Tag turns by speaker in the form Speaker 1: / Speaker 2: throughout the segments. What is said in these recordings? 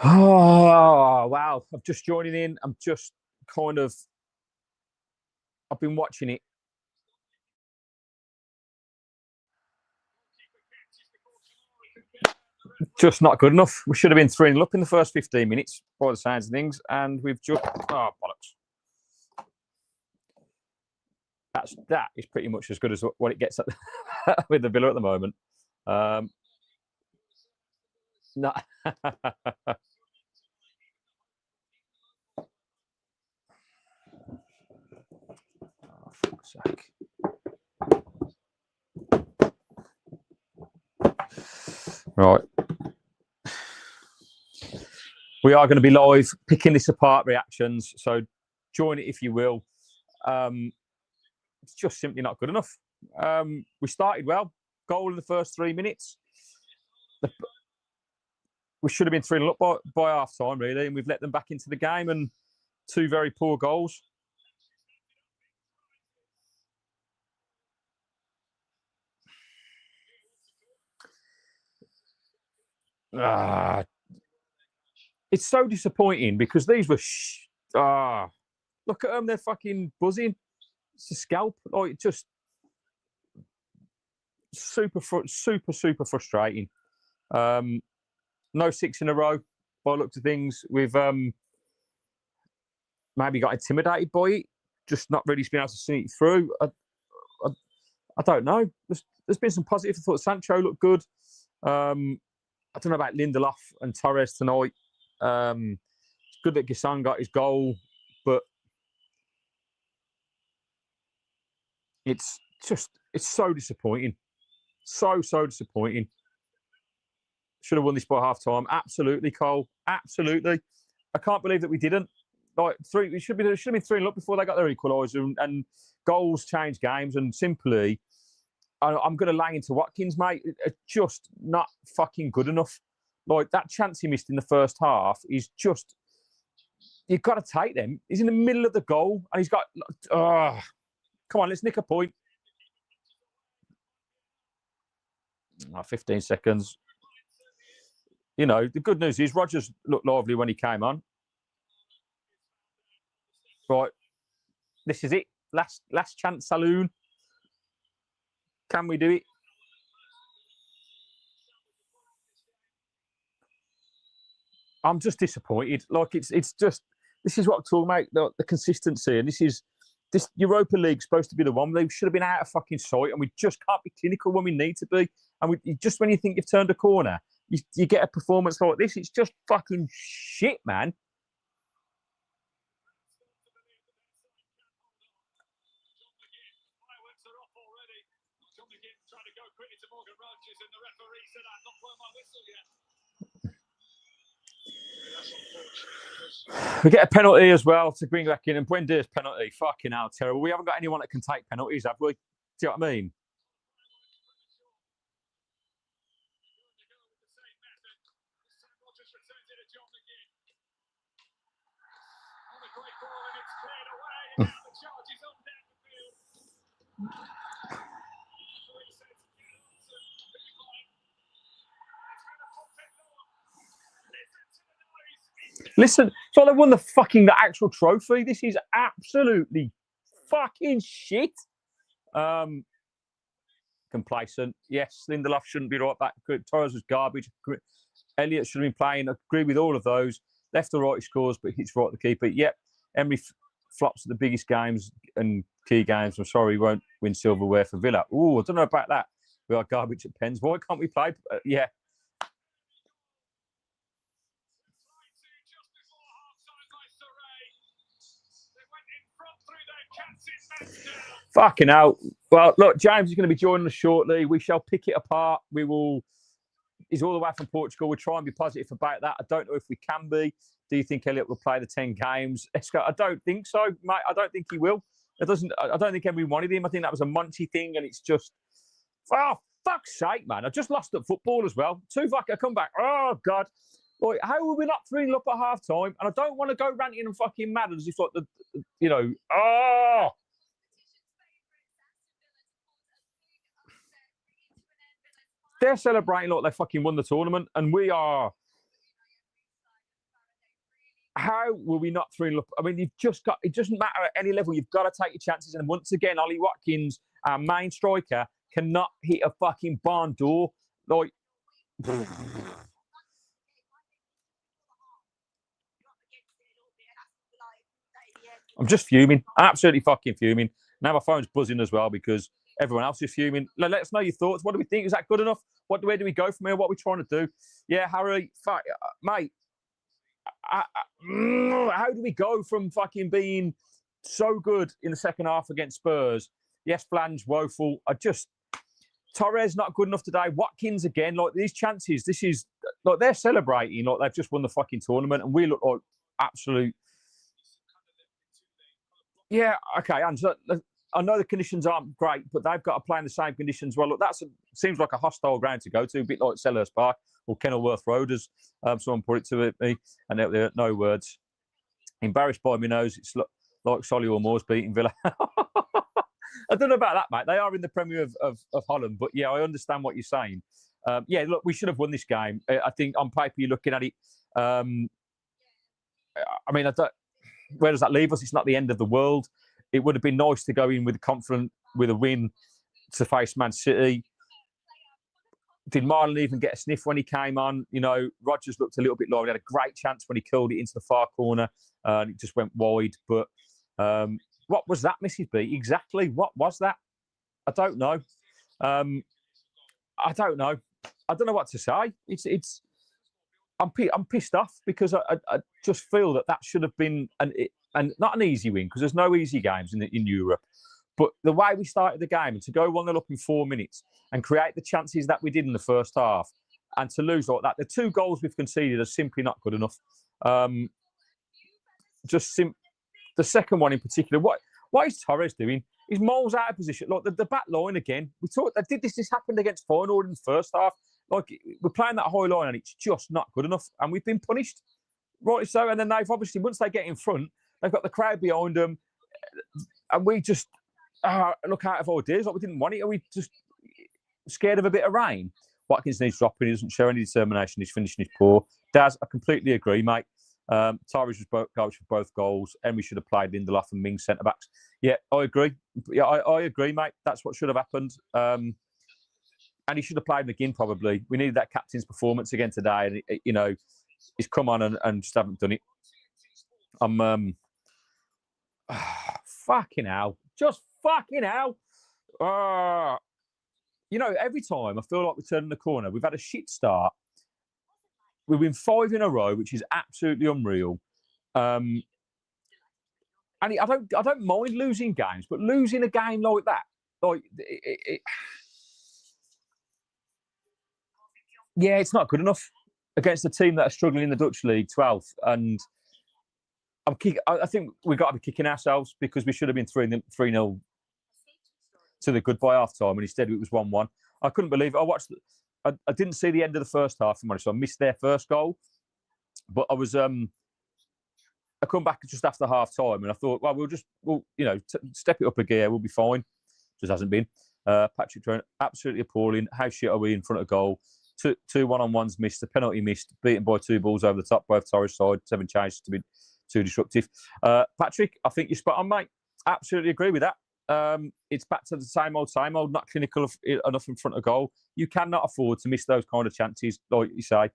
Speaker 1: Oh, wow. I'm just joining in. I'm just kind of, I've been watching it. Just not good enough. We should have been 3-0 up in the first 15 minutes by the sounds of things. And we've just, oh, bollocks. That is pretty much as good as what it gets at with the Villa at the moment. No. Oh, fuck's sake. Right. We are going to be live picking this apart reactions. So join it if you will. It's just simply not good enough. We started well. Goal in the first 3 minutes. We should have been 3-0 up by half time, really, and we've let them back into the game and two very poor goals. It's so disappointing because these were look at them, they're fucking buzzing. It's a scalp, like just super frustrating. No 6 in a row by the looks of things. We've maybe got intimidated by it, just not really been able to see it through. I don't know. There's been some positive. I thought Sancho looked good. I don't know about Lindelof and Torres tonight. It's good that Gisson got his goal, but it's so disappointing. So disappointing. Should have won this by half time. Absolutely, Cole. Absolutely. I can't believe that we didn't. Like it should have been 3-0 up before they got their equaliser, and goals change games. And simply, I'm going to lay into Watkins, mate. It's just not fucking good enough. Like that chance he missed in the first half is just. You've got to take them. He's in the middle of the goal, and he's got. Come on, let's nick a point. 15 seconds. You know, the good news is Rodgers looked lively when he came on. Right, this is it. Last chance saloon. Can we do it? I'm just disappointed. Like it's just this is what I'm talking about, the consistency, and this Europa League supposed to be the one. They should have been out of fucking sight, and we just can't be clinical when we need to be. And just when you think you've turned a corner, you get a performance like this. It's just fucking shit, man. We get a penalty as well to bring back in, and Buendia's penalty, fucking hell, terrible. We haven't got anyone that can take penalties, have we? Do you know what I mean? Listen, so they won the actual trophy. This is absolutely fucking shit. Complacent. Yes, Lindelof shouldn't be right back. Torres was garbage. Elliott should have been playing. I agree with all of those. Left or right, he scores, but hits right the keeper. Yep, Emery flops at the biggest games and key games. I'm sorry, he won't win silverware for Villa. Oh, I don't know about that. We are garbage at pens. Why can't we play? Yeah. Fucking hell. Well, look, James is going to be joining us shortly. We shall pick it apart. We will. He's all the way from Portugal. We'll try and be positive about that. I don't know if we can be. Do you think Elliott will play the 10 games? I don't think so, mate. I don't think he will. I don't think everyone wanted him. I think that was a Monty thing, and it's just, oh, fuck's sake, man. I just lost at football as well. I come back. Oh, God. Boy, how were we not 3-0 up at half time? And I don't want to go ranting and fucking mad as if, like, they're celebrating like they fucking won the tournament, and we are. how will we not 3-0 up? I mean, you've just got, it doesn't matter at any level, you've got to take your chances. And once again, Ollie Watkins, our main striker, cannot hit a fucking barn door. Like, I'm just fuming, absolutely fucking fuming. Now my phone's buzzing as well because everyone else is fuming. Let us know your thoughts. What do we think? Is that good enough? Where do we go from here? What are we trying to do? Yeah, Harry, mate, how do we go from fucking being so good in the second half against Spurs? Yes, Flange, woeful. Torres not good enough today. Watkins again, like these chances, this is like they're celebrating like they've just won the fucking tournament and we look like absolute. Yeah, okay, and I know the conditions aren't great, but they've got to play in the same conditions. Well, look, seems like a hostile ground to go to, a bit like Selhurst Park or Kenilworth Road, as someone put it to me, and there are no words. Embarrassed by my nose, it's like Solihull Moors beating Villa. I don't know about that, mate. They are in the Premier of Holland, but yeah, I understand what you're saying. Yeah, look, we should have won this game. I think on paper, you're looking at it. I mean, where does that leave us? It's not the end of the world. It would have been nice to go in with confident with a win to face Man City. Did Marlon even get a sniff when he came on? You know, Rodgers looked a little bit low. He had a great chance when he curled it into the far corner and it just went wide. But what was that, Mrs. B? Exactly. What was that? I don't know. I don't know. I don't know what to say. I'm pissed off because I just feel that should have been and not an easy win because there's no easy games in Europe. But the way we started the game and to go 1-0 up in 4 minutes and create the chances that we did in the first half and to lose like that, the 2 goals we've conceded are simply not good enough. The second one in particular, what is Torres doing? He's miles out of position. Like the back line again. We thought that this happened against Feyenoord in the first half. Like we're playing that high line and it's just not good enough, and we've been punished, rightly so. And then they've obviously once they get in front, they've got the crowd behind them, and we just look out of ideas. Like we didn't want it. Are we just scared of a bit of rain? Watkins needs dropping. He doesn't show any determination. He's finishing his poor. Daz, I completely agree, mate. Tyrese was coach for both goals, and we should have played Lindelof and Ming centre backs. Yeah, I agree. Yeah, I agree, mate. That's what should have happened. And he should have played McGinn probably. We needed that captain's performance again today, and you know, he's come on and just haven't done it. I'm fucking hell, just fucking hell. You know, every time I feel like we're turning the corner, we've had a shit start. We've win 5 in a row, which is absolutely unreal. And I don't mind losing games, but losing a game like that, like yeah, it's not good enough against a team that are struggling in the Dutch league, 12th. And I think we've got to be kicking ourselves because we should have been 3-0 to the good by half time, and instead it was 1-1. I couldn't believe it. I didn't see the end of the first half, so I missed their first goal. But I was I come back just after half time, and I thought, well, we'll step it up a gear, we'll be fine. Just hasn't been. Patrick Drone, absolutely appalling. How shit are we in front of goal? Two one-on-ones missed, a penalty missed, beaten by 2 balls over the top, both Torres side, 7 chances to be too disruptive. Patrick, I think you're spot on, mate. Absolutely agree with that. It's back to the same old, not clinical enough in front of goal. You cannot afford to miss those kind of chances, like you say.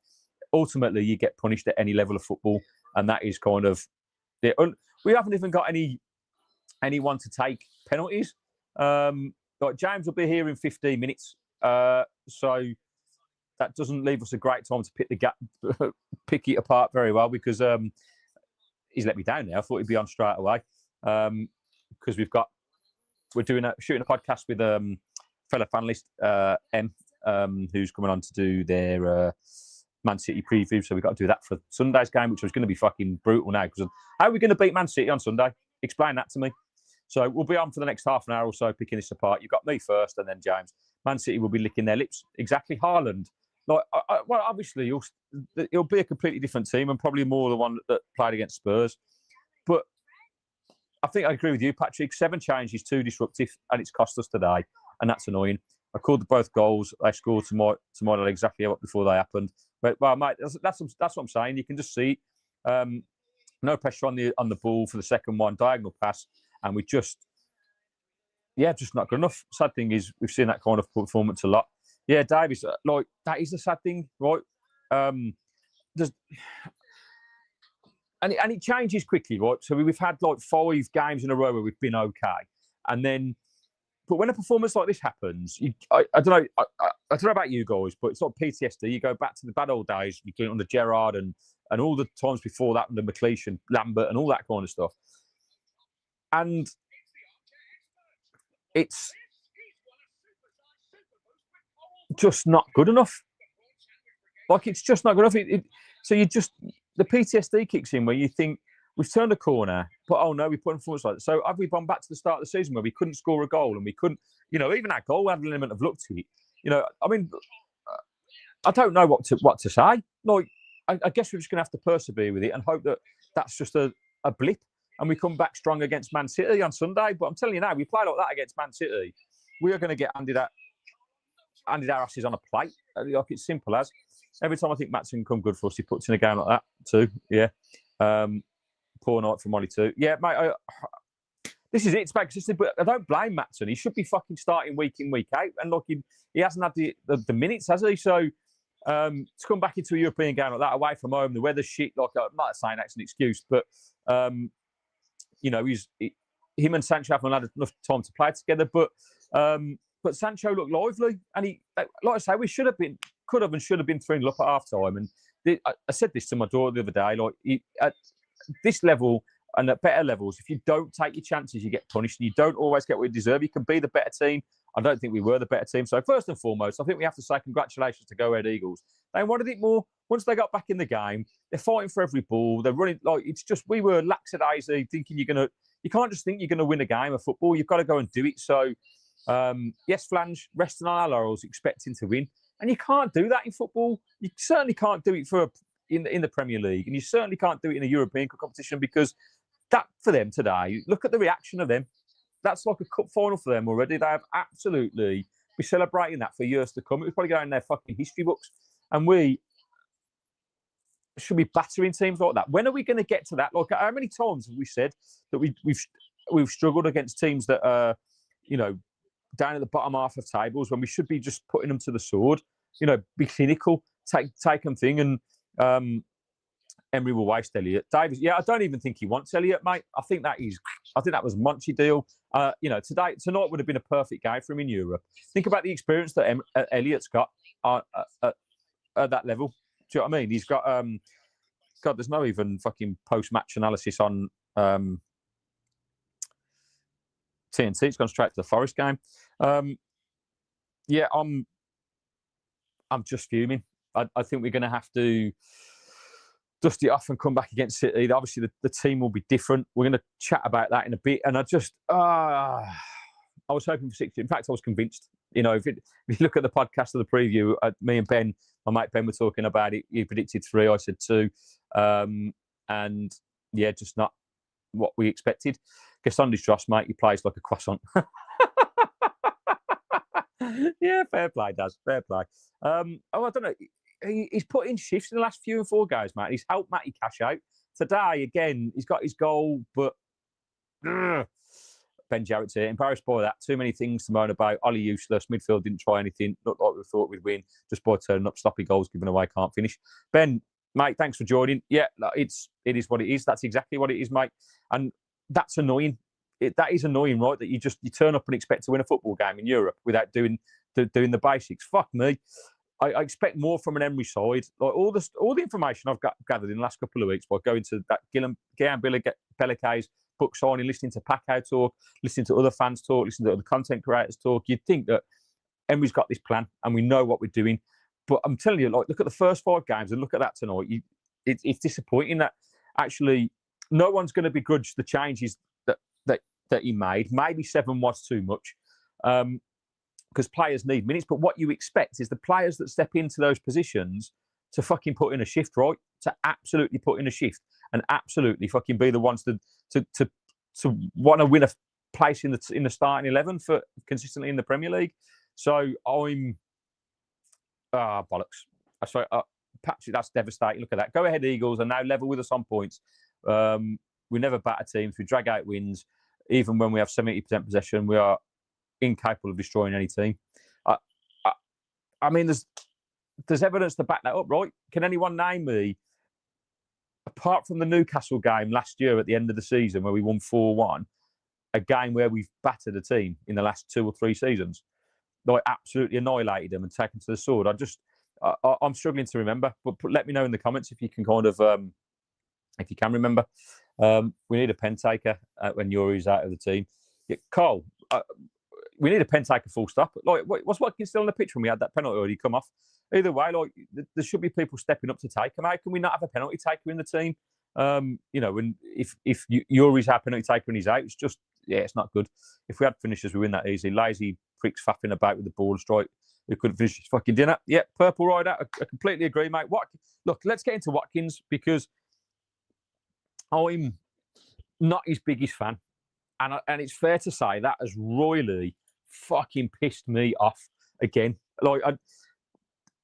Speaker 1: Ultimately, you get punished at any level of football, and that is kind of it. We haven't even got anyone to take penalties. Like James will be here in 15 minutes, so that doesn't leave us a great time to pick it apart very well because he's let me down now. I thought he'd be on straight away because we're shooting a podcast with fellow panelist who's coming on to do their Man City preview. So we've got to do that for Sunday's game, which was going to be fucking brutal now. Because how are we going to beat Man City on Sunday? Explain that to me. So we'll be on for the next half an hour or so picking this apart. You've got me first and then James. Man City will be licking their lips. Exactly. Haaland. Well, obviously, he'll be a completely different team and probably more the one that played against Spurs. But I think I agree with you, Patrick. 7 changes, too disruptive, and it's cost us today, and that's annoying. I called both goals. They scored to my knowledge exactly before they happened. But well, mate, that's what I'm saying. You can just see No pressure on the ball for the second one, diagonal pass, and we just not good enough. Sad thing is we've seen that kind of performance a lot. Yeah, Davies, like that is the sad thing, right? There's, and it changes quickly, right? So we've had like 5 games in a row where we've been okay, and then, but when a performance like this happens, I don't know, I don't know about you guys, but it's like PTSD. You go back to the bad old days, you do it under Gerrard and all the times before that under McLeish and Lambert and all that kind of stuff, and it's just not good enough. Like, it's just not good enough. So the PTSD kicks in where you think we've turned a corner, but oh no, we put in performance like that. So have we gone back to the start of the season where we couldn't score a goal and we couldn't, even that goal had an element of luck to it. I mean, I don't know what to say. Like, I guess we're just going to have to persevere with it and hope that that's just a blip and we come back strong against Man City on Sunday. But I'm telling you now, we play like that against Man City, we are going to get handed our asses on a plate. Like, it's simple as. Every time I think Matt's can come good for us, he puts in a game like that too. Yeah. Poor night from Ollie too. Yeah, mate. This is it. It's consistent, but I don't blame Matson. He should be fucking starting week in, week out. And look, he hasn't had the minutes, has he? So to come back into a European game like that, away from home, the weather's shit. Like, I'm not saying that's an excuse, but him and Sancho haven't had enough time to play together. But Sancho looked lively, and he, like I say, we could have and should have been 3-0 up at half time. And I said this to my daughter the other day. Like, at this level and at better levels, if you don't take your chances, you get punished, and you don't always get what you deserve. You can be the better team. I don't think we were the better team. So first and foremost, I think we have to say congratulations to Go Ahead Eagles. They wanted it more. Once they got back in the game, they're fighting for every ball. They're running like it's just we were lackadaisy, thinking you can't just think you're gonna win a game of football. You've got to go and do it. So yes, Flange, resting on our laurels, expecting to win, and you can't do that in football. You certainly can't do it in the Premier League, and you certainly can't do it in a European competition because that for them today. Look at the reaction of them. That's like a cup final for them already. They have absolutely be celebrating that for years to come. It was probably going in their fucking history books, and we should be battering teams like that. When are we going to get to that? Like, how many times have we said that we've struggled against teams that are, down at the bottom half of tables when we should be just putting them to the sword? Be clinical, take them thing, and Emery will waste Elliott. Davies, yeah, I don't even think he wants Elliott, mate. I think that was a Monchi deal. Tonight would have been a perfect game for him in Europe. Think about the experience that Elliott's got at that level. Do you know what I mean? He's got God, there's no even fucking post-match analysis on TNT. It's gone straight to the Forest game. Yeah, I'm just fuming. I think we're going to have to dust it off and come back against City. Obviously, the team will be different. We're going to chat about that in a bit. And I was hoping for 60. In fact, I was convinced. If you look at the podcast of the preview, me and Ben, my mate Ben, were talking about it. You predicted 3, I said 2. And yeah, just not what we expected. Gastondi's Dross, mate, he plays like a croissant. Yeah, fair play, Daz. Fair play. I don't know. He's put in shifts in the last few and 4 guys, mate. He's helped Matty cash out. Today, again, he's got his goal, but Ben Jarrett's here. Embarrassed by that. Too many things to moan about. Ollie useless. Midfield didn't try anything. Looked like we thought we'd win. Just by turning up, sloppy goals given away, can't finish. Ben, mate, thanks for joining. Yeah, it is what it is. That's exactly what it is, mate. And that's annoying. That is annoying, right? That you turn up and expect to win a football game in Europe without doing the basics. Fuck me. I expect more from an Emery side. Like all the information I've gathered in the last couple of weeks by going to that Guillaume Bellicay's book signing, listening to Paco talk, listening to other fans talk, listening to other content creators talk, you'd think that Emery's got this plan and we know what we're doing. But I'm telling you, like, look at the first 5 games and look at that tonight. It's disappointing that actually no one's going to begrudge the changes that he made. Maybe 7 was too much. Because players need minutes, but what you expect is the players that step into those positions to fucking put in a shift, right? To absolutely put in a shift and absolutely fucking be the ones to want to win a place in the starting 11 for consistently in the Premier League. So I'm bollocks. I swear, Patrick, that's devastating. Look at that. Go Ahead Eagles are now level with us on points. We never batter teams. We drag out wins. Even when we have 70% possession, we are incapable of destroying any team. I mean, there's evidence to back that up, right? Can anyone name me, apart from the Newcastle game last year at the end of the season where we won 4-1, a game where we've battered a team in the last 2 or 3 seasons? Like, absolutely annihilated them and taken to the sword. I'm struggling to remember, but let me know in the comments if you can kind of, if you can remember. We need a pen taker when Yuri's out of the team. Yeah, Cole, we need a pen taker, full stop. Like, was Watkins still on the pitch when we had that penalty, or did he come off? Either way, like, there should be people stepping up to take him. How can we not have a penalty taker in the team? You know, when if Yuri's our penalty taker and he's out, it's just, yeah, it's not good. If we had finishers, we win that easy. Lazy pricks faffing about with the ball strike. We couldn't finish his fucking dinner. Yeah, purple rider. I completely agree, mate. Look, let's get into Watkins, because I'm not his biggest fan, and it's fair to say that has royally fucking pissed me off again. Like,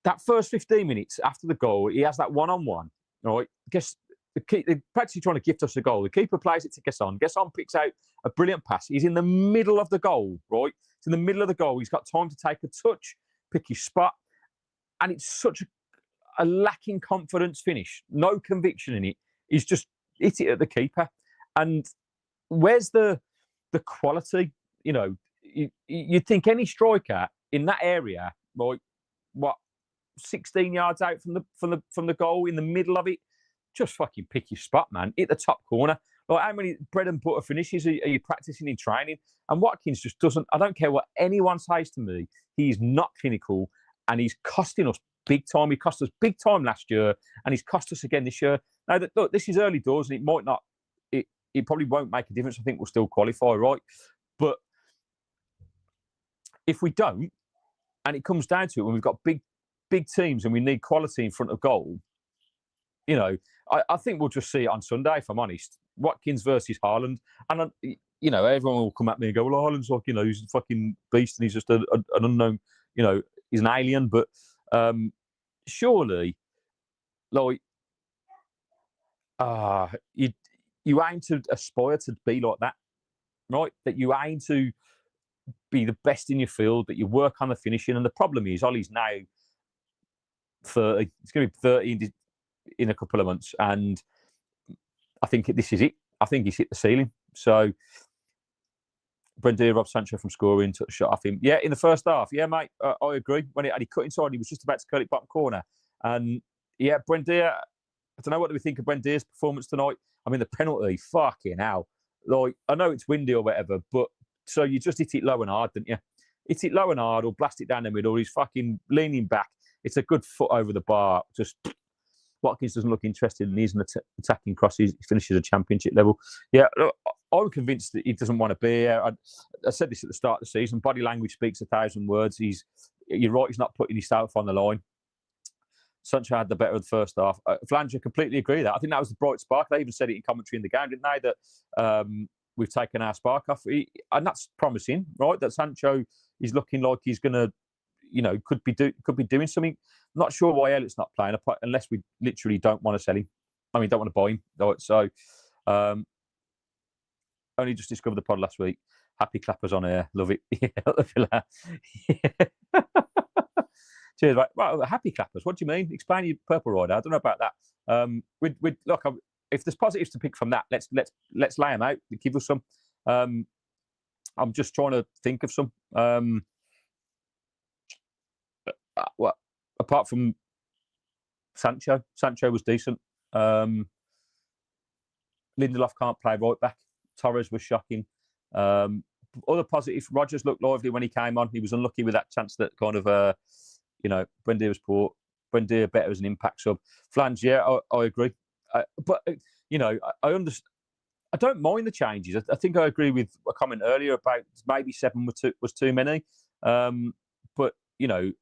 Speaker 1: that first 15 minutes after the goal, he has that one-on-one. Right, guess they're practically trying to gift us a goal. The keeper plays it to Gesson. Gesson picks out a brilliant pass. He's in the middle of the goal, right? It's in the middle of the goal. He's got time to take a touch, pick his spot, and it's such a lacking confidence finish. No conviction in it. He's just hit it at the keeper. And where's the quality? You know, you'd think any striker in that area, right, 16 yards out from the goal, in the middle of it, just fucking pick your spot, man. Hit the top corner. Like, how many bread and butter finishes are you practicing in training? And Watkins just doesn't. I don't care what anyone says to me. He's not clinical, and he's costing us big time. He cost us big time last year, and he's cost us again this year. Now, look, this is early doors, and it might not. It probably won't make a difference. I think we'll still qualify, right? But if we don't, and it comes down to it, when we've got big teams and we need quality in front of goal, you know, I think we'll just see it on Sunday, if I'm honest. Watkins versus Haaland. And, you know, everyone will come at me and go, well, Haaland's like, you know, he's a fucking beast and he's just an unknown, you know, he's an alien. But surely, like, you aim to aspire to be like that, right? That you aim to be the best in your field, that you work on the finishing. And the problem is, Ollie's now 30. He's going to be 30 in a couple of months. And I think this is it. I think he's hit the ceiling. So, Buendia robbed Sancho from scoring, took a shot off him. Yeah, in the first half. Yeah, mate, I agree. When he cut inside, he was just about to curl it bottom corner. And yeah, Buendia, I don't know, what do we think of Buendia's performance tonight? I mean, the penalty, fucking hell. Like, I know it's windy or whatever, but so you just hit it low and hard, didn't you? Hit it low and hard, or blast it down the middle. He's fucking leaning back. It's a good foot over the bar. Just, Watkins doesn't look interested, and he's an attacking cross. He finishes at championship level. Yeah, I'm convinced that he doesn't want to be here. I said this at the start of the season. Body language speaks 1,000 words. You're right, he's not putting himself on the line. Sancho had the better of the first half. Flanger, completely agree with that. I think that was the bright spark. They even said it in commentary in the game, didn't they? That we've taken our spark off. And that's promising, right? That Sancho is looking like he's going to, you know, could be doing something. I'm not sure why Elliott's not playing, unless we literally don't want to sell him. I mean, don't want to buy him. Right? So, only just discovered the pod last week. Happy clappers on air. Love it. Yeah. Cheers, right? Well, happy clappers. What do you mean? Explain your purple rider. I don't know about that. Look, if there's positives to pick from that, let's lay them out. Give us some. I'm just trying to think of some. Well, apart from Sancho was decent. Lindelof can't play right back. Torres was shocking. Other positives, Rodgers looked lively when he came on. He was unlucky with that chance that kind of, you know, Buendia was poor. Buendia better as an impact sub. Flange, yeah, I agree. But, you know, I understand. I don't mind the changes. I think I agree with a comment earlier about maybe 7 was too many. But, you know,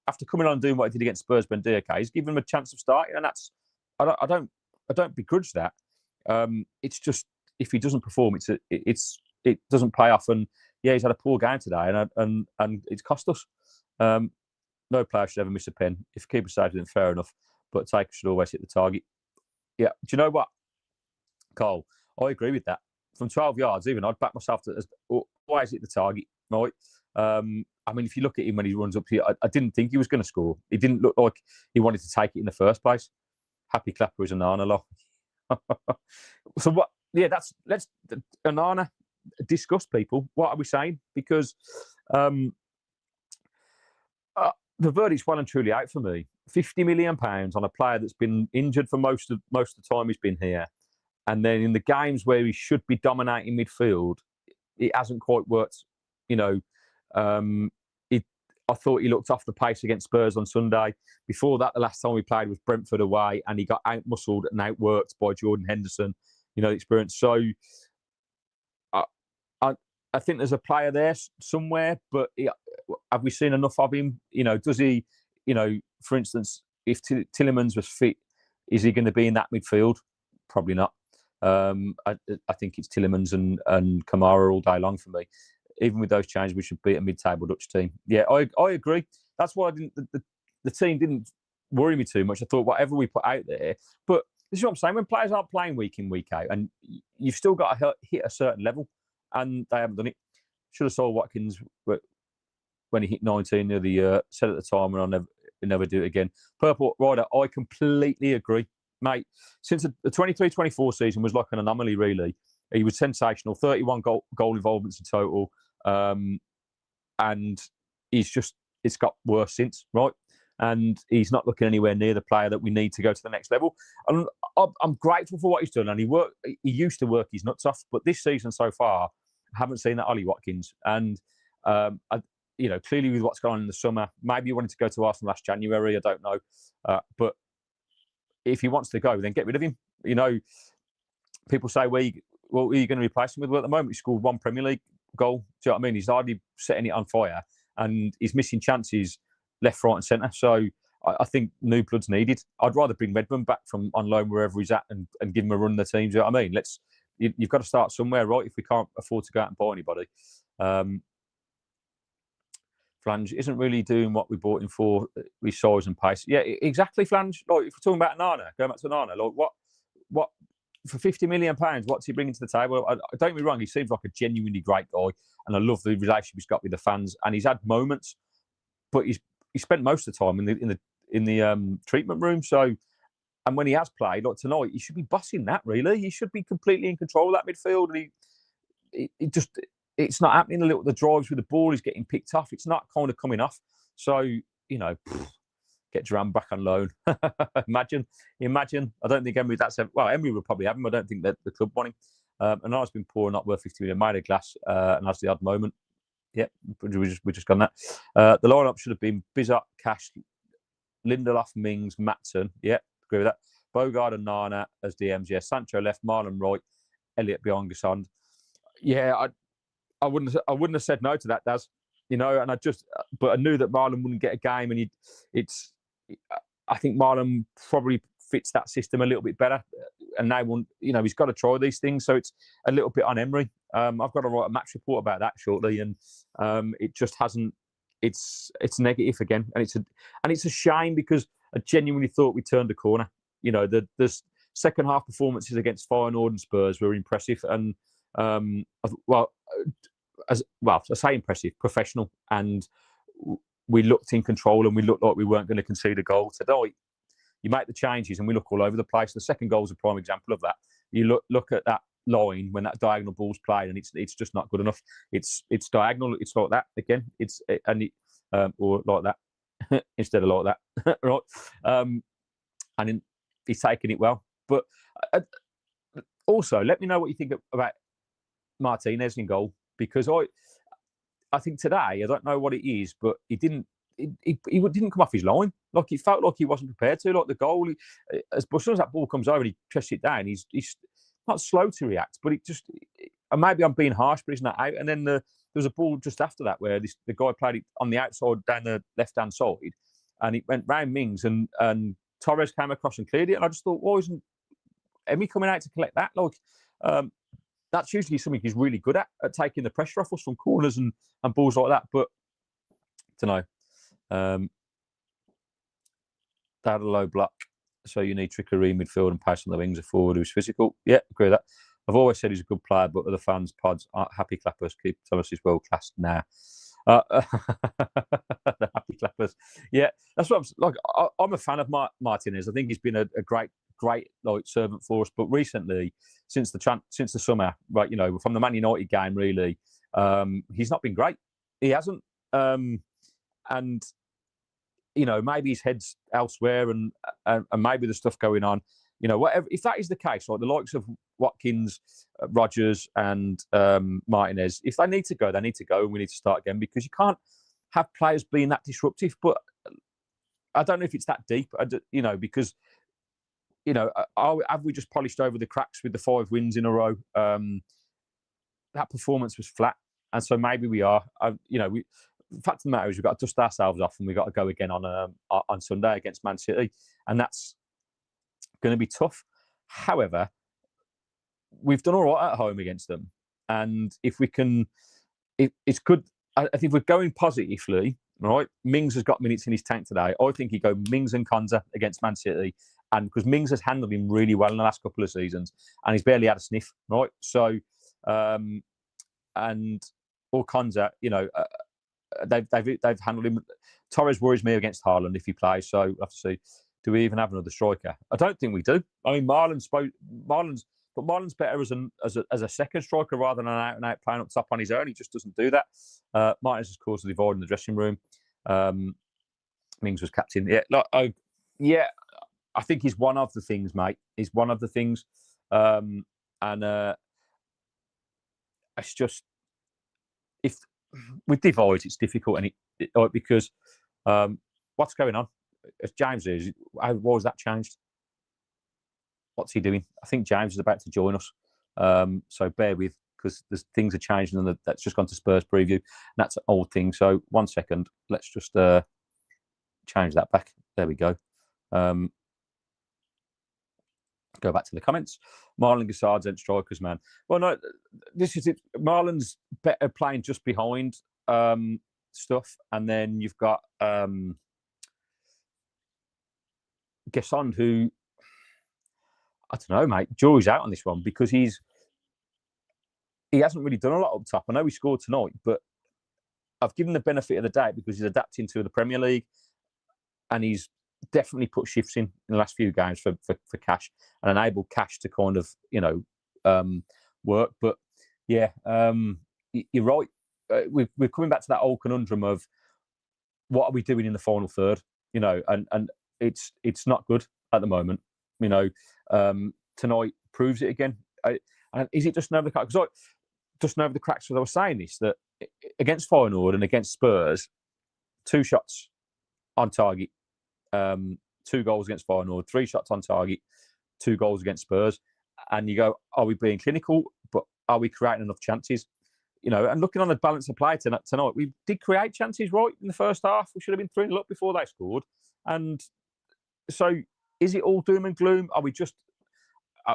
Speaker 1: after coming on and doing what he did against Spurs, Buendia, he's given him a chance of starting, and that's I don't begrudge that. It's just, if he doesn't perform, it doesn't pay off. And yeah, he's had a poor game today, and it's cost us. No player should ever miss a pen. If keeper saves it, then fair enough. But taker should always hit the target. Yeah. Do you know what? Cole, I agree with that. From 12 yards, even I'd back myself to why is it the target, right? I mean, if you look at him when he runs up here, I didn't think he was going to score. He didn't look like he wanted to take it in the first place. Happy clapper is Onana lot. So what? Yeah, let's Onana discuss, people. What are we saying? Because the verdict's well and truly out for me. £50 million on a player that's been injured for most of the time he's been here, and then in the games where he should be dominating midfield, it hasn't quite worked. You know, I thought he looked off the pace against Spurs on Sunday. Before that, the last time we played was Brentford away, and he got out-muscled and outworked by Jordan Henderson. You know, the experience. So I think there's a player there somewhere, but have we seen enough of him? You know, does he, you know, for instance, if Tielemans was fit, is he going to be in that midfield? Probably not. I think it's Tielemans and Kamara all day long for me. Even with those changes, we should beat a mid-table Dutch team. Yeah, I agree. That's why the team didn't worry me too much. I thought whatever we put out there, but this is what I'm saying. When players aren't playing week in, week out, and you've still got to hit a certain level, and they haven't done it. Should have sold Watkins when he hit 19 the other year. Said at the time, and I'll never do it again. Purple Rider, I completely agree, mate. Since the 23-24 season was like an anomaly, really. He was sensational. 31 goal involvements in total, and it's got worse since, right? And he's not looking anywhere near the player that we need to go to the next level. And I'm grateful for what he's done. And he used to work his nuts off, but this season so far, I haven't seen that Ollie Watkins. And clearly with what's gone on in the summer, maybe he wanted to go to Arsenal last January. I don't know, but if he wants to go, then get rid of him. You know, people say, what are you going to replace him with? Well, at the moment, he scored one Premier League goal. Do you know what I mean? He's hardly setting it on fire, and he's missing chances left, right, and centre. So I think new blood's needed. I'd rather bring Redmond back from on loan wherever he's at and give him a run in the team. Do you know what I mean? You've got to start somewhere, right? If we can't afford to go out and buy anybody. Flange isn't really doing what we bought him for with size and pace. Yeah, exactly, Flange. Like, if we're talking about Nana, going back to Nana, like what for £50 million, what's he bringing to the table? Don't get me wrong, he seems like a genuinely great guy, and I love the relationship he's got with the fans. And he's had moments, but he spent most of the time in the treatment room. So, and when he has played, like tonight, he should be bossing that. Really, he should be completely in control of that midfield. And it's not happening. The drives with the ball is getting picked off. It's not kind of coming off. So, you know, get Duran back on loan. Imagine. I don't think Emery. Emery will probably have him. I don't think that the club want him. And I've been poor, not worth 50 million. Made a glass, and that's the odd moment. Yeah, we just gone that. The lineup should have been Bizot, Cash, Lindelof, Mings, Matson. Yeah, agree with that. Bogard and Nana as DMs. Yeah, Sancho left, Marlon right, Elliot behind Gassond. Yeah, I wouldn't have said no to that, Daz. You know, and but I knew that Marlon wouldn't get a game, and I think Marlon probably fits that system a little bit better. And he's got to try these things, so it's a little bit on Emery. I've got to write a match report about that shortly, and it just hasn't. It's negative again, and it's a shame because I genuinely thought we turned a corner. You know, the second half performances against Feyenoord and Spurs were impressive, and I say impressive, professional, and we looked in control, and we looked like we weren't going to concede a goal tonight. You make the changes, and we look all over the place. The second goal is a prime example of that. You look at that line when that diagonal ball's played, and it's just not good enough. It's diagonal. It's like that again. Or like that instead of like that, right? And he's taking it well. But also, let me know what you think about Martinez in goal, because I think today, I don't know what it is, but he didn't come off his line. Like, it felt like he wasn't prepared to. Like the goal, as soon as that ball comes over, he chests it down. He's not slow to react, but and maybe I'm being harsh, but he's not out. And then there was a ball just after that where the guy played it on the outside down the left-hand side, and it went round Mings, and Torres came across and cleared it. And I just thought, why isn't Emmy coming out to collect that? Like, that's usually something he's really good at taking the pressure off us from corners and balls like that. But I don't know. They had a low block. So you need trickery in midfield and pace on the wings, a forward who's physical. Yeah, agree with that. I've always said he's a good player, but other fans, pods, aren't happy clappers keep telling us he's world class now. The happy clappers. Yeah, that's what I'm a fan of Martinez. I think he's been a great like servant for us. But recently, since the summer, right, from the Man United game, really, he's not been great. He hasn't, and maybe his head's elsewhere, and maybe there's stuff going on. Whatever. If that is the case, like the likes of Watkins, Rodgers, and Martinez, if they need to go, they need to go, and we need to start again, because you can't have players being that disruptive. But I don't know if it's that deep, because have we just polished over the cracks with the 5 wins in a row? That performance was flat, and so maybe we are. The fact of the matter is, we've got to dust ourselves off, and we've got to go again on Sunday against Man City, and that's going to be tough. However, we've done all right at home against them, and if we can, it's good. I think we're going positively, right? Mings has got minutes in his tank today. I think he go Mings and Konza against Man City, and because Mings has handled him really well in the last couple of seasons, and he's barely had a sniff, right? So, and or Konza, they've handled him. Torres worries me against Haaland if he plays, so we'll have to see. Do we even have another striker? I don't think we do. I mean, Marlon's better as a second striker rather than an out-and-out playing up top on his own. He just doesn't do that. Martinez has caused a divide in the dressing room. Mings was captain. Yeah, I think he's one of the things, mate. He's one of the things, and it's just if with divides, it's difficult, and because what's going on? As James is, why was that changed? What's he doing? I think James is about to join us. So bear with, because there's things are changing, and that's just gone to Spurs preview. And that's an old thing. So 1 second, let's just change that back. There we go. Go back to the comments. Marlon Gassard's and strikers, man. Well, no, this is it. Marlon's better playing just behind stuff, and then you've got Gesson, who, I don't know, mate. Jury's out on this one, because he hasn't really done a lot up top. I know he scored tonight, but I've given the benefit of the doubt because he's adapting to the Premier League, and he's definitely put shifts in the last few games for Cash, and enabled Cash to kind of work. But yeah, you're right. We're coming back to that old conundrum of what are we doing in the final third? And it's not good at the moment. Tonight proves it again. And is it just over the cracks? Because just over the cracks, as I was saying this, that against Feyenoord and against Spurs, 2 shots on target, 2 goals against Feyenoord, 3 shots on target, 2 goals against Spurs, and you go, are we being clinical? But are we creating enough chances? And looking on the balance of play tonight, we did create chances right in the first half. We should have been 3-0 up before they scored. And so, is it all doom and gloom? Are we just?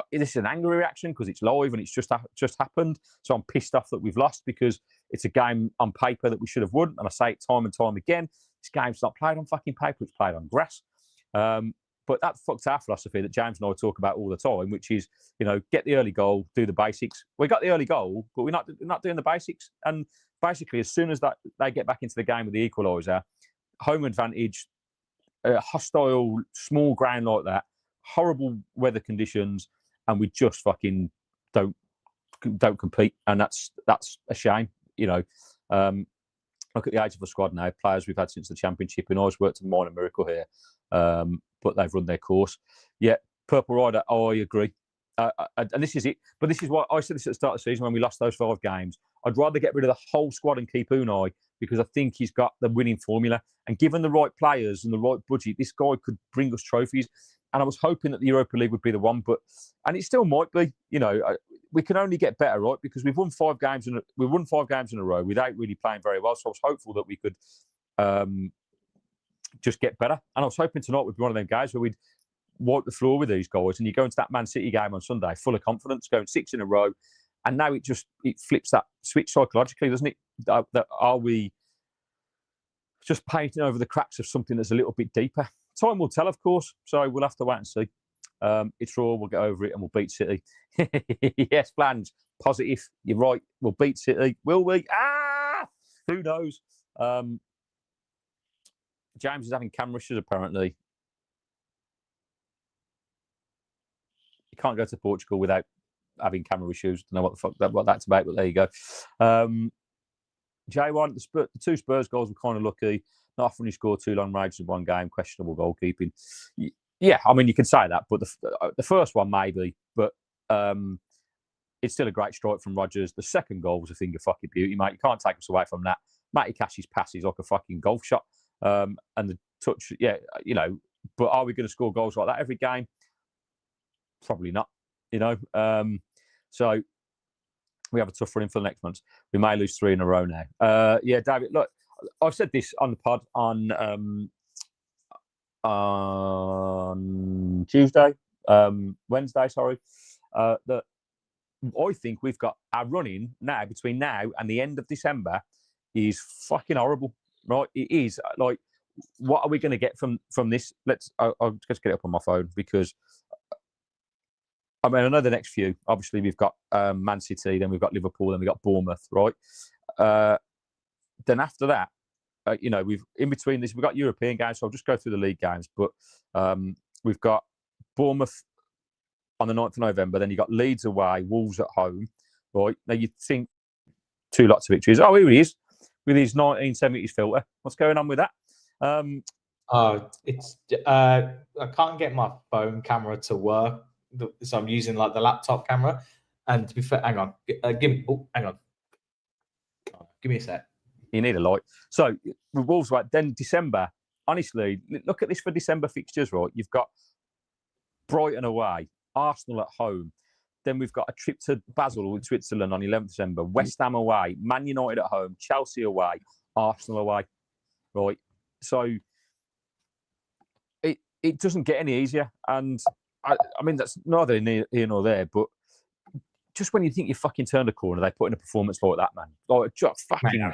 Speaker 1: This is an angry reaction because it's live and it's just happened. So I'm pissed off that we've lost, because it's a game on paper that we should have won. And I say it time and time again. This game's not played on fucking paper; it's played on grass. But that fucks our philosophy that James and I talk about all the time, which is, get the early goal, do the basics. We got the early goal, but we're not doing the basics. And basically, as soon as they get back into the game with the equaliser, home advantage, hostile, small ground like that, horrible weather conditions, and we just fucking don't compete, and that's a shame. Look at the age of the squad now, players we've had since the Championship, and always worked a minor miracle here, but they've run their course. Yeah, Purple Rider, I agree. And this is it. But this is why I said this at the start of the season when we lost those 5 games. I'd rather get rid of the whole squad and keep Unai, because I think he's got the winning formula. And given the right players and the right budget, this guy could bring us trophies. And I was hoping that the Europa League would be the one, and it still might be. We can only get better, right? Because we've won 5 games in a row without really playing very well. So I was hopeful that we could just get better. And I was hoping tonight would be one of them games where we'd wipe the floor with these guys, and you go into that Man City game on Sunday full of confidence, going 6 in a row, and now it flips that switch psychologically, doesn't it? That are we just painting over the cracks of something that's a little bit deeper. Time will tell, of course. So we'll have to wait and see. It's raw. We'll get over it and we'll beat City. Yes, plans. Positive. You're right. We'll beat City. Will we? Who knows? James is having camera issues, apparently. You can't go to Portugal without having camera issues. Don't know what the fuck what that's about, but there you go. J1, the 2 Spurs goals were kind of lucky. Not often you score 2 long ranges in one game. Questionable goalkeeping. Yeah, I mean, you can say that, but the first one maybe, but it's still a great strike from Rodgers. The second goal was a thing of fucking beauty, mate. You can't take us away from that. Matty Cash's pass is like a fucking golf shot. And the touch, yeah, you know, but are we going to score goals like that every game? Probably not, you know. So we have a tough run in for the next month. We may lose 3 in a row now. Yeah, David, look, I've said this on the pod on Tuesday, Wednesday, sorry, that I think we've got our running now between now and the end of December is fucking horrible, right? It is. Like, what are we going to get from this? I'll just get it up on my phone because I mean, I know the next few. Obviously, we've got Man City, then we've got Liverpool, then we've got Bournemouth, right? Then after that, you know, we've in between this, we've got European games, so I'll just go through the league games. But we've got Bournemouth on the 9th of November, then you've got Leeds away, Wolves at home, right? Now, you'd think 2 lots of victories. Oh, here he is with his 1970s filter. What's going on with that?
Speaker 2: It's I can't get my phone camera to work. So I'm using like the laptop camera, and to be fair, hang on, give me a sec.
Speaker 1: You need a light. So with Wolves, right? Then December. Honestly, look at this for December fixtures, right? You've got Brighton away, Arsenal at home. Then we've got a trip to Basel in Switzerland on 11th December. West Ham away, Man United at home, Chelsea away, Arsenal away, right? So it doesn't get any easier, and I mean, that's neither here nor there, but just when you think you fucking turned a corner, they put in a performance like that, man. Like, just fucking...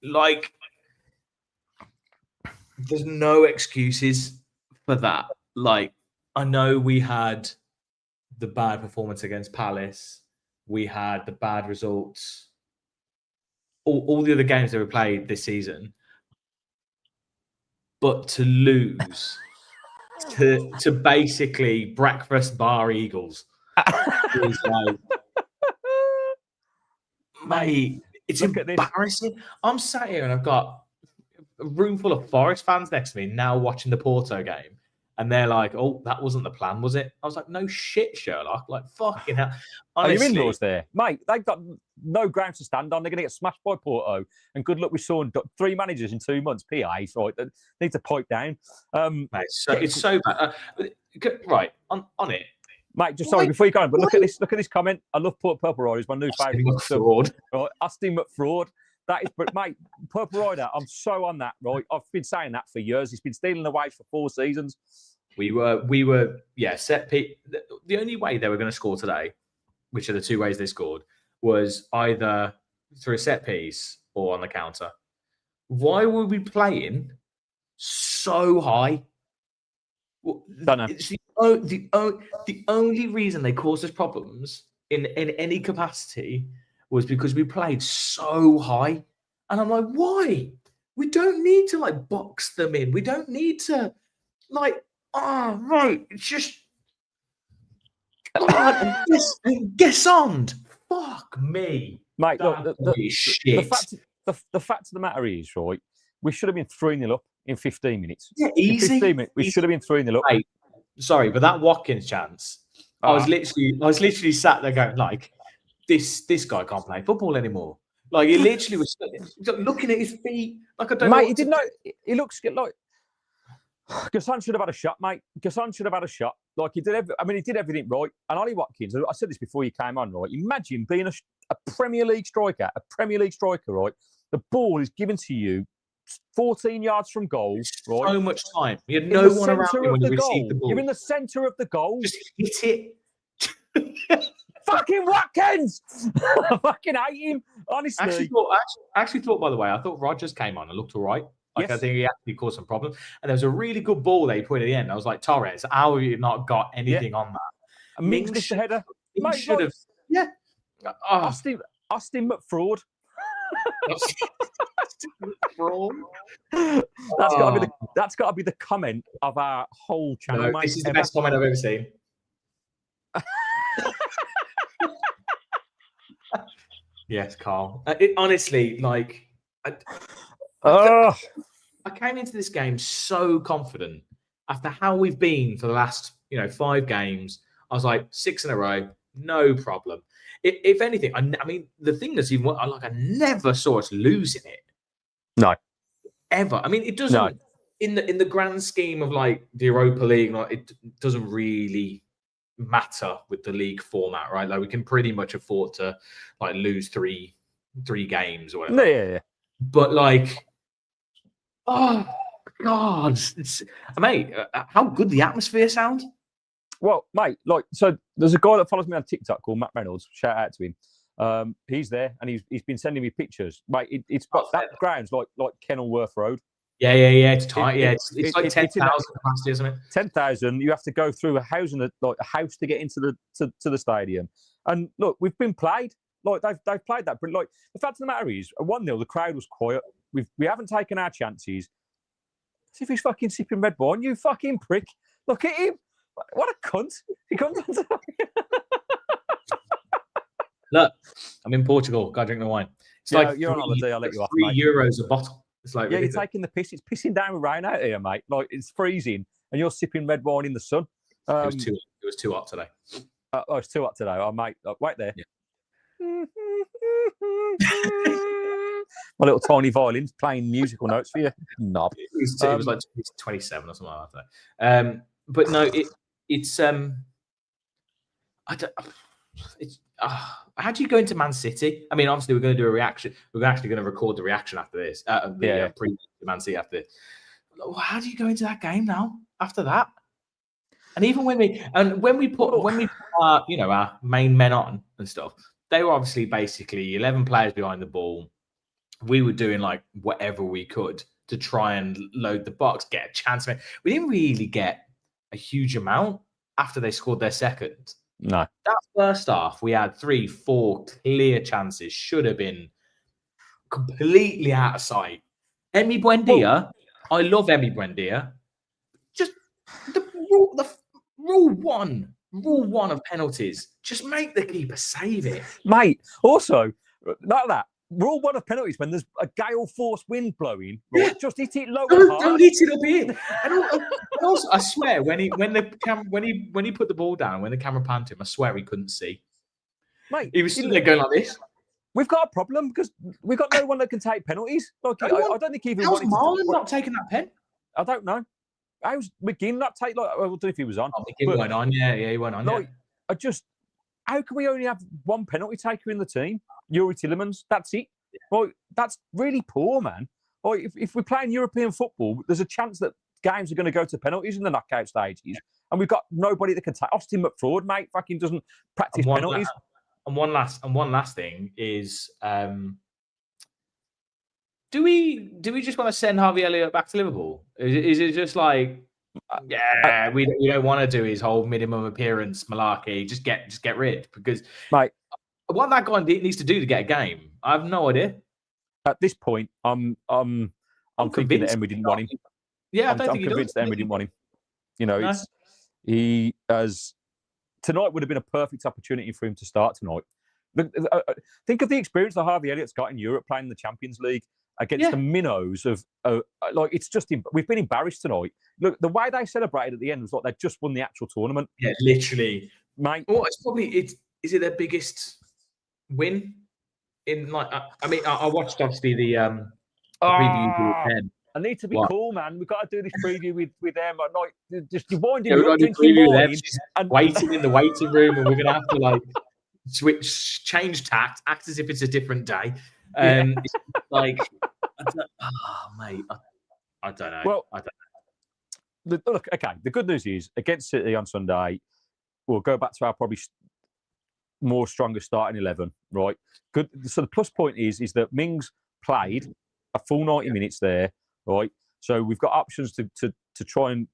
Speaker 2: like, there's no excuses for that. Like, I know we had the bad performance against Palace. We had the bad results. All the other games that we played this season. But to lose... to basically breakfast bar Eagles. Like, mate, it's embarrassing. I'm sat here and I've got a room full of Forest fans next to me now watching the Porto game. And they're like, oh, that wasn't the plan, was it? I was like, no shit, Sherlock. Like, fucking hell. Honestly,
Speaker 1: are you indoors there? Mate, they've got no ground to stand on. They're going to get smashed by Porto. And good luck with Sean. 3 managers in 2 months. PAs, right? They need to pipe down.
Speaker 2: Mate, it's so bad. Right, on it.
Speaker 1: Mate, just sorry, before you go on, but look at this comment. I love Purple Rider. It's my new favourite.
Speaker 2: Fraud.
Speaker 1: Right, Aston McFraud. That is, but mate, Purple Rider, I'm so on that, right? I've been saying that for years. He's been stealing away for 4 seasons.
Speaker 2: We were, yeah, set piece. The only way they were going to score today, which are the 2 ways they scored, was either through a set piece or on the counter. Why were we playing so high?
Speaker 1: Don't know.
Speaker 2: It's the only reason they caused us problems in any capacity was because we played so high. And I'm like, why? We don't need to like box them in. We don't need to like, oh, right. It's just, guess on. Fuck me.
Speaker 1: Mate, look, the fact of the matter is, right, we should have been 3-0 up in 15 minutes.
Speaker 2: Yeah, easy.
Speaker 1: In 15 minutes, we should have been 3-0 up.
Speaker 2: Mate, sorry, but that Watkins chance, I was literally sat there going, like, this guy can't play football anymore. Like, he literally was looking at his feet. Like, I don't know.
Speaker 1: Mate, he didn't know. He looks like Gasson should have had a shot, mate. Gasson should have had a shot. Like, he did he did everything right. And Ollie Watkins, I said this before you came on, right? Imagine being a Premier League striker, right? The ball is given to you 14 yards from goal, right?
Speaker 2: So much time. You had no one around you when you received the ball.
Speaker 1: You're in the centre of the goal.
Speaker 2: Just hit it.
Speaker 1: fucking Watkins. I fucking hate him. Honestly.
Speaker 2: I actually thought, by the way, I thought Rodgers came on and looked all right. Like,
Speaker 1: Yes.
Speaker 2: I think he actually caused some problems. And there was a really good ball they put at the end. I was like, Torres, how have you not got anything on that?
Speaker 1: Mings missed the header.
Speaker 2: Mings should have. Yeah. Oh.
Speaker 1: Austin McFraud. That's got to be the comment of our whole channel.
Speaker 2: No,
Speaker 1: mate,
Speaker 2: this is the best comment I've ever seen. Yes, Carl. Honestly, like, I came into this game so confident after how we've been for the last 5 games. I was like, 6 in a row, no problem. If anything, I mean, the thing that's even like, I never saw us losing it.
Speaker 1: No,
Speaker 2: ever. I mean, it doesn't.
Speaker 1: No.
Speaker 2: In the grand scheme of like the Europa League, like, it doesn't really matter with the league format, right? Like, we can pretty much afford to like lose three games or whatever.
Speaker 1: Yeah.
Speaker 2: But like, oh God, mate, how good the atmosphere sound.
Speaker 1: Well, mate, like, so there's a guy that follows me on TikTok called Matt Reynolds. Shout out to him. He's there, and he's been sending me pictures. Mate, that ground's like Kenilworth Road.
Speaker 2: Yeah. It's tight. It's like 10,000 capacity, isn't it? 10,000.
Speaker 1: You have to go through a house to get into the stadium. And look, we've been played. Like, they've played that, but like, the fact of the matter is, 1-0, the crowd was quiet. We haven't taken our chances. See if he's fucking sipping red wine, you fucking prick. Look at him. What a cunt. He comes on to
Speaker 2: Look, I'm in Portugal. Go drink the wine. It's like
Speaker 1: you're on holiday. I'll let you off.
Speaker 2: €3 a bottle. It's like,
Speaker 1: you're taking the piss. It's pissing down with rain out here, mate. Like, it's freezing, and you're sipping red wine in the sun.
Speaker 2: It was too hot today.
Speaker 1: It's too hot today. Oh, mate, wait there.
Speaker 2: Yeah.
Speaker 1: My little tiny violins playing musical notes for you. Knob.
Speaker 2: It was like 27 or something like that. But no, it's how do you go into Man City? I mean, obviously we're going to do a reaction. We're actually going to record the reaction after this. Pre Man City after this. How do you go into that game now after that? And even when we put our main men on and stuff, they were obviously basically 11 players behind the ball. We were doing like whatever we could to try and load the box, get a chance. We didn't really get a huge amount after they scored their second.
Speaker 1: No.
Speaker 2: That first half, we had 3-4 clear chances. Should have been completely out of sight. Emi Buendia, I love Emi Buendia. Just the rule one of penalties. Just make the keeper save it.
Speaker 1: Mate, also, like that, rule 1 of penalties, when there's a gale force wind blowing, right, just hit it low.
Speaker 2: Don't hit it up here. And also, I swear, when he put the ball down, when the camera panned to him, I swear he couldn't see.
Speaker 1: Mate,
Speaker 2: he was sitting there going like this.
Speaker 1: We've got a problem because we've got no one that can take penalties. Like, I don't think even.
Speaker 2: How's Marlon not taking that pen?
Speaker 1: I don't know. How's McGinn not take? Like, I don't know if he was on.
Speaker 2: Oh, McGinn went on. Yeah, he went on.
Speaker 1: Like, how can we only have one penalty taker in the team? Yuri Tillemans. That's it. Yeah. Well, that's really poor, man. Well, if we're playing European football, there's a chance that games are going to go to penalties in the knockout stages, and we've got nobody that can take. Austin McFraud, mate, fucking doesn't practice penalties.
Speaker 2: And one last thing is, do we just want to send Harvey Elliott back to Liverpool? Is it just like, we don't want to do his whole minimum appearance malarkey? Just get rid, because
Speaker 1: mate,
Speaker 2: what that guy needs to do to get a game, I have no idea.
Speaker 1: At this point, I'm thinking that Emery didn't want him.
Speaker 2: Yeah,
Speaker 1: I'm convinced that Emery didn't want him. He has. Tonight would have been a perfect opportunity for him to start tonight. Think of the experience that Harvey Elliott's got in Europe playing in the Champions League against the minnows of it's just we've been embarrassed tonight. Look, the way they celebrated at the end was like they just won the actual tournament.
Speaker 2: Yeah, literally,
Speaker 1: mate.
Speaker 2: Well, is it their biggest win in like? I watched obviously the preview with them.
Speaker 1: I need to be cool, man. We've got to do this preview with them. Like, just you winding
Speaker 2: up,
Speaker 1: drinking wine,
Speaker 2: and waiting in the waiting room, and we're gonna have to like change tact, act as if it's a different day. It's like, mate, I don't know.
Speaker 1: Well,
Speaker 2: I don't know.
Speaker 1: Look, okay. The good news is against City on Sunday, we'll go back to our probably more stronger starting 11, right? Good. So the plus point is that Mings played a full 90 minutes there, right? So we've got options to try and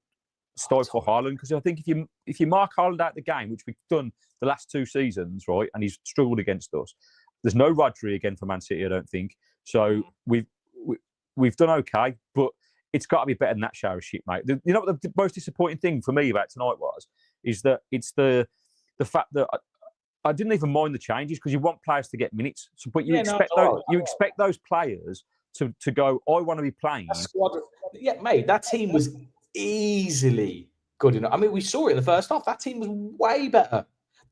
Speaker 1: stifle Haaland, because I think if you mark Haaland out the game, which we've done the last 2 seasons, right, and he's struggled against us, there's no Rodri again for Man City, I don't think. So we've done okay, but it's got to be better than that shower of shit, mate. You know what the most disappointing thing for me about tonight is that it's the fact that I didn't even mind the changes, because you want players to get minutes. So, but you expect those players to go, I want to be playing.
Speaker 2: Yeah, mate, that team was easily good enough. I mean, we saw it in the first half. That team was way better.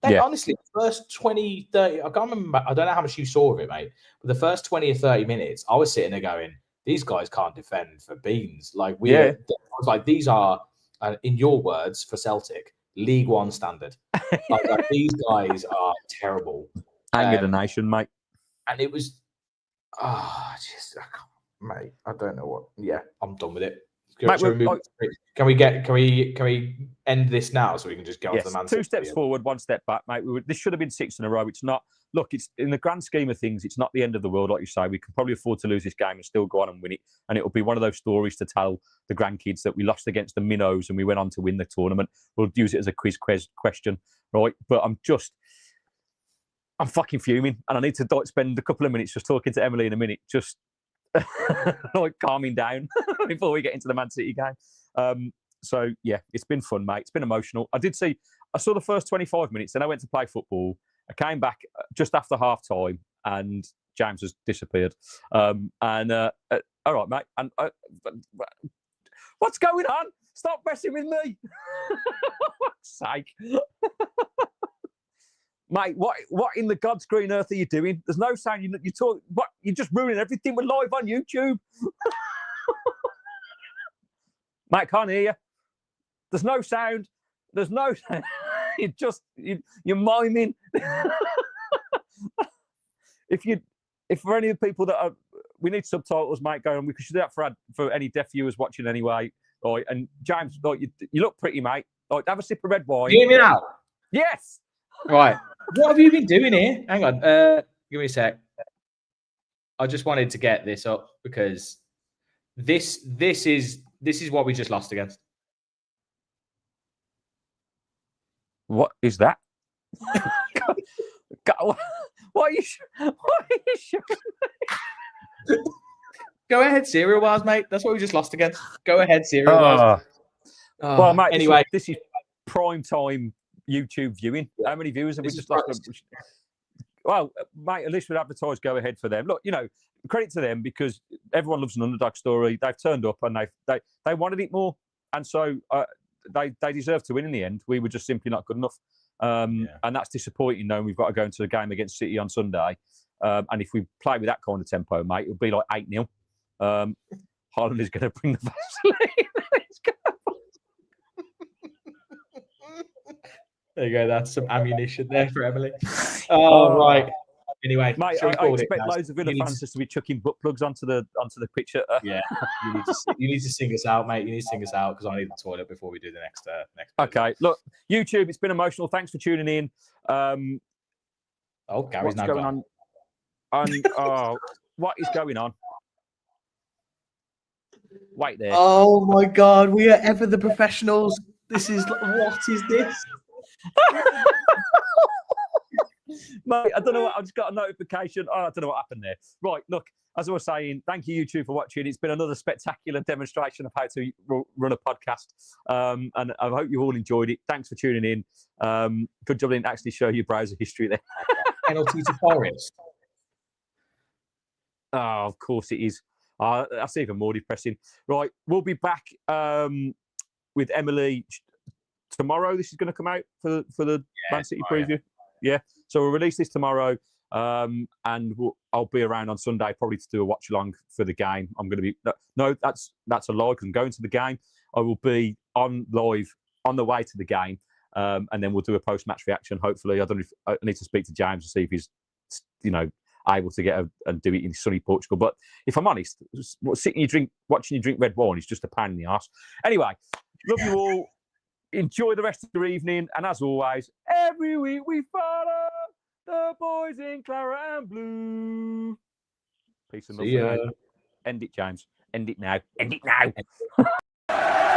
Speaker 2: Honestly, the first 20, 30, I can't remember. I don't know how much you saw of it, mate. But the first 20 or 30 minutes, I was sitting there going, these guys can't defend for beans. Like, I was like, these are, in your words, for Celtic, League One standard. like these guys are terrible.
Speaker 1: Anger the nation, mate.
Speaker 2: And it was, mate, I don't know what. Yeah, I'm done with it. Can we end this now so we can just go on to the Man City?
Speaker 1: 2 steps forward, 1 step back, mate. This should have been 6 in a row. It's not. Look, it's in the grand scheme of things, it's not the end of the world, like you say. We can probably afford to lose this game and still go on and win it. And it'll be one of those stories to tell the grandkids that we lost against the Minnows and we went on to win the tournament. We'll use it as a quiz question, right? But I'm fucking fuming, and I need to spend a couple of minutes just talking to Emily in a minute, just like calming down before we get into the Man City game. So yeah, it's been fun, mate. It's been emotional. I saw the first 25 minutes, then I went to play football. I came back just after half time, and James has disappeared. All right, mate. And what's going on? Stop messing with me! For fuck's sake. Mate, what in the God's green earth are you doing? There's no sound. You talk. What? You're just ruining everything. We're live on YouTube. Mate, can't hear you. There's no sound. There's no sound. You're miming. If for any of the people that are, we need subtitles, mate. Going, we should do that for any deaf viewers watching anyway. Right, and James, like, you look pretty, mate. Like, have a sip of red wine.
Speaker 2: You hear me now?
Speaker 1: Yes.
Speaker 2: Right. What have you been doing here? Hang on. Give me a sec. I just wanted to get this up because this is what we just lost against.
Speaker 1: What is that? God, what are you showing me?
Speaker 2: Go ahead, Serial Wars, mate. That's what we just lost against. Go ahead, Serial Wars.
Speaker 1: Well, mate,
Speaker 2: anyway,
Speaker 1: this is prime time YouTube viewing. How many viewers have we just lost? Well, mate, at least with advertised, go ahead for them. Look, credit to them, because everyone loves an underdog story. They've turned up and they wanted it more, and so they deserve to win in the end. We were just simply not good enough, and that's disappointing. Knowing we've got to go into a game against City on Sunday, and if we play with that kind of tempo, mate, it'll be like 8-0. Haaland is going to bring the Vaseline.
Speaker 2: There you go. That's some ammunition there for Emily. Right. Anyway,
Speaker 1: mate, I expect loads of Villa fans just to be chucking butt plugs onto the pitch.
Speaker 2: Yeah, you need to sing us out, mate. You need to sing us out because I need the toilet before we do the next.
Speaker 1: Okay, look, YouTube. It's been emotional. Thanks for tuning in.
Speaker 2: Gary's now
Speaker 1: going on? What is going on? Wait there.
Speaker 2: Oh my God, we are ever the professionals. What is this?
Speaker 1: Mate, I don't know what. I just got a notification. I don't know what happened there. Right, look, as I was saying, thank you, YouTube, for watching. It's been another spectacular demonstration of how to run a podcast. And I hope you all enjoyed it. Thanks for tuning in. Good job I didn't actually show you browser history there.
Speaker 2: Penalty to Forest.
Speaker 1: Oh, of course it is. That's even more depressing. Right, we'll be back with Emily tomorrow. This is going to come out for the Man City preview. Yeah, so we'll release this tomorrow, and I'll be around on Sunday probably to do a watch along for the game. I'm going to be that's a lie because I'm going to the game. I will be on live on the way to the game, and then we'll do a post match reaction. Hopefully, I don't know if I need to speak to James to see if he's able to get and do it in sunny Portugal. But if I'm honest, watching you drink red wine is just a pain in the arse. Anyway, love you all. Enjoy the rest of your evening, and as always, every week we follow The boys in Claret and Blue. Peace and love
Speaker 2: See
Speaker 1: for
Speaker 2: ya.
Speaker 1: now. End it, James. End it now. End it now.